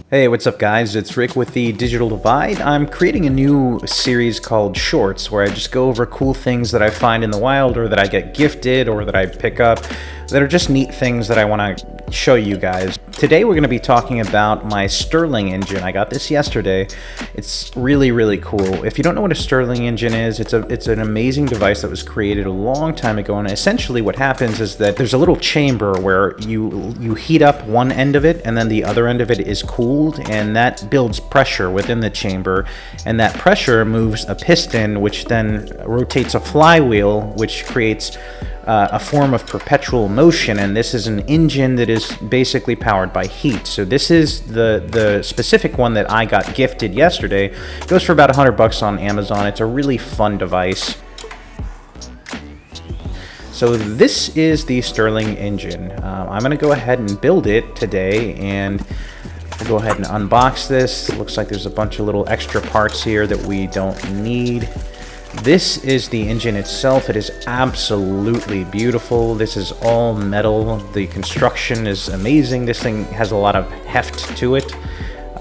Hey, what's up guys? It's Rick with the Digital Divide. I'm creating a new series called Shorts where I just go over cool things that I find in the wild or that I get gifted or that I pick up that are just neat things that I want to show you guys. Today we're going to be talking about my Stirling Engine. I got this yesterday. It's really cool. If you don't know what a Stirling Engine is, it's an amazing device that was created a long time ago, and essentially what happens is that there's a little chamber where you heat up one end of it and then the other end of it is cooled, and that builds pressure within the chamber, and that pressure moves a piston which then rotates a flywheel which creates a form of perpetual motion, and this is an engine that is basically powered by heat. So this is the specific one that I got gifted yesterday. It goes for about $100 on Amazon. It's a really fun device. So this is the Stirling Engine. I'm going to go ahead and build it today, and we'll go ahead and unbox this. It looks like there's a bunch of little extra parts here that we don't need. This is the engine itself. It is absolutely beautiful. This is all metal. The construction is amazing. This thing has a lot of heft to it.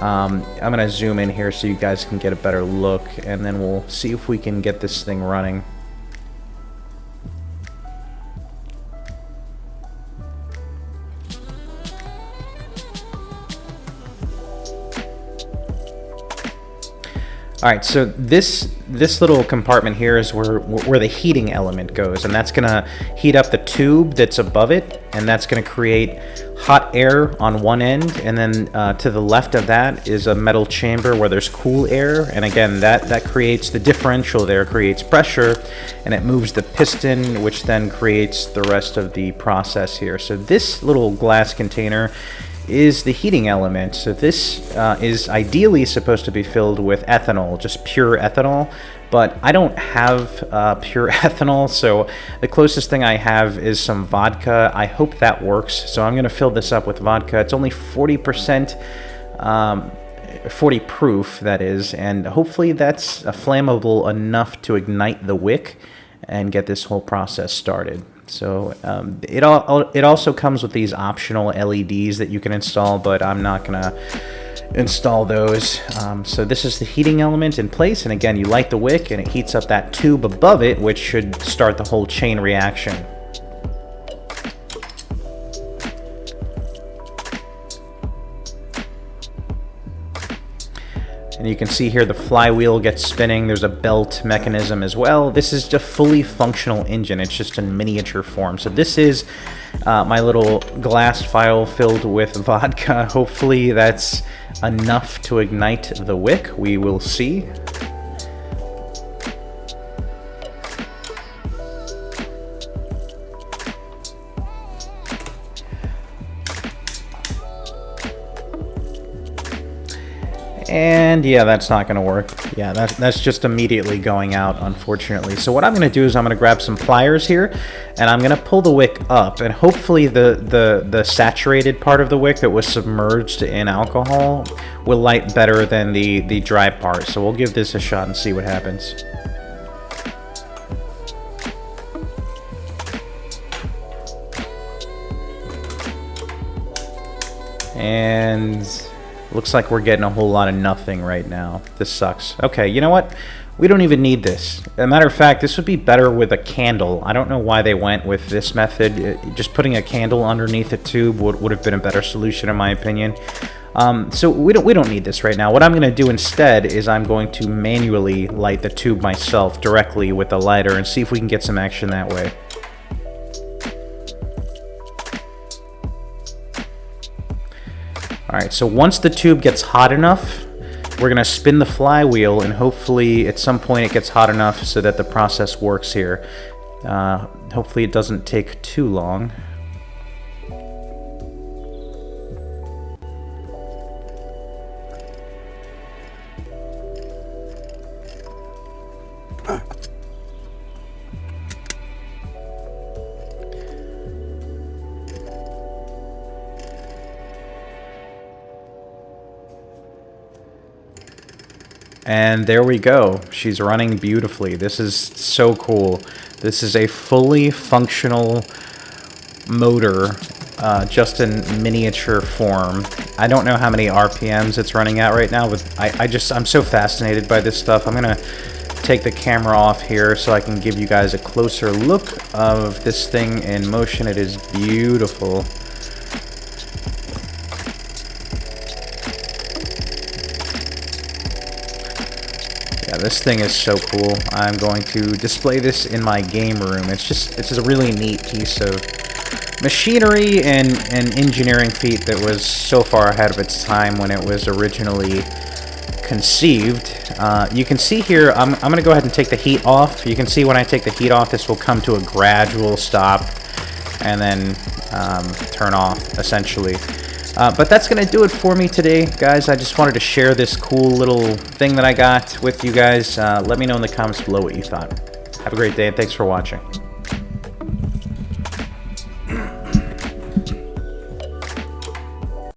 I'm going to zoom in here so you guys can get a better look, and then we'll see if we can get this thing running. All right, so this little compartment here is where the heating element goes, and that's going to heat up the tube that's above it, and that's going to create hot air on one end, and then to the left of that is a metal chamber where there's cool air, and again that creates the differential there, creates pressure, and it moves the piston, which then creates the rest of the process here. So this little glass container is the heating element. So this is ideally supposed to be filled with ethanol, just pure ethanol, but I don't have pure ethanol, so the closest thing I have is some vodka. I hope that works, so I'm going to fill this up with vodka. It's only 40%, 40 proof, that is, and hopefully that's flammable enough to ignite the wick and get this whole process started. So it also comes with these optional LEDs that you can install, but I'm not gonna install those. So this is the heating element in place, and again, you light the wick and it heats up that tube above it, which should start the whole chain reaction. And you can see here the flywheel gets spinning. There's a belt mechanism as well. This is a fully functional engine. It's just in miniature form. So this is my little glass vial filled with vodka. Hopefully that's enough to ignite the wick. We will see. And yeah, that's not going to work. Yeah, that's just immediately going out, unfortunately. So what I'm going to do is I'm going to grab some pliers here, and I'm going to pull the wick up, and hopefully the saturated part of the wick that was submerged in alcohol will light better than the dry part. So we'll give this a shot and see what happens. And looks like we're getting a whole lot of nothing right now. This sucks. Okay, you know what? We don't even need this. As a matter of fact, this would be better with a candle. I don't know why they went with this method. Just putting a candle underneath a tube would have been a better solution, in my opinion. So we don't need this right now. What I'm going to do instead is I'm going to manually light the tube myself directly with the lighter and see if we can get some action that way. Alright, so once the tube gets hot enough, we're going to spin the flywheel, and hopefully at some point it gets hot enough so that the process works here. Hopefully it doesn't take too long. And there we go. She's running beautifully. This is so cool. This is a fully functional motor just in miniature form. I don't know how many RPMs it's running at right now, but I'm so fascinated by this stuff. I'm gonna take the camera off here so I can give you guys a closer look of this thing in motion. It is beautiful. Yeah, this thing is so cool. I'm going to display this in my game room. It's a really neat piece of machinery and engineering feat that was so far ahead of its time when it was originally conceived. You can see here, I'm going to go ahead and take the heat off. You can see when I take the heat off, this will come to a gradual stop and then turn off, essentially. But that's going to do it for me today, guys. I just wanted to share this cool little thing that I got with you guys. Let me know in the comments below what you thought. Have a great day, and thanks for watching.